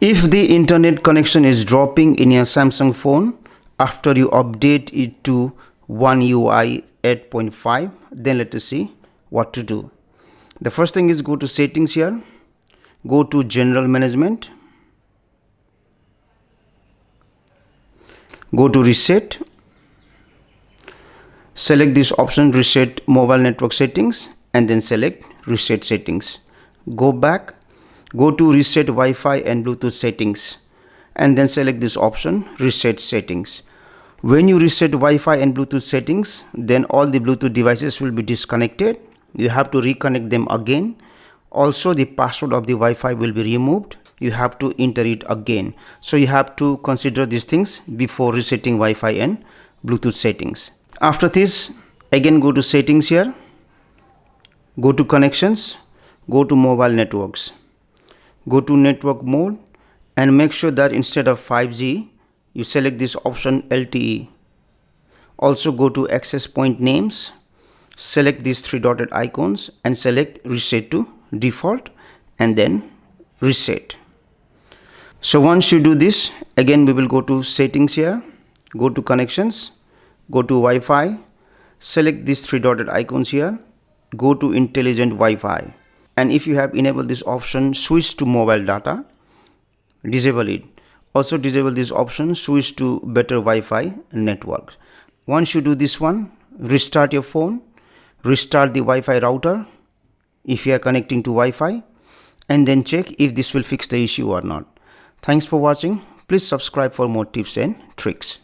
If the internet connection is dropping in your Samsung phone after you update it to One UI 8.5, then let us see what to do. The first thing is go to settings here, go to general management, go to reset, select this option reset mobile network settings and then select reset settings. Go back, go to reset Wi-Fi and Bluetooth settings and then select this option reset settings. When you reset Wi-Fi and Bluetooth settings, then all the Bluetooth devices will be disconnected. You have to reconnect them again. Also, the password of the Wi-Fi will be removed. You have to enter it again. So you have to consider these things before resetting Wi-Fi and Bluetooth settings. After this, again go to settings here, go to connections, go to mobile networks, go to network mode and make sure that instead of 5G, you select this option LTE. Also go to access point names, select these three dotted icons and select reset to default and then reset. So once you do this, again we will go to settings here, go to connections, go to Wi-Fi, select these three dotted icons here, go to intelligent Wi-Fi, and if you have enabled this option switch to mobile data, disable it. Also disable this option switch to better Wi-Fi network. Once you do this one, restart your phone, restart the Wi-Fi router if you are connecting to Wi-Fi and then check if this will fix the issue or not. Thanks for watching. Please subscribe for more tips and tricks.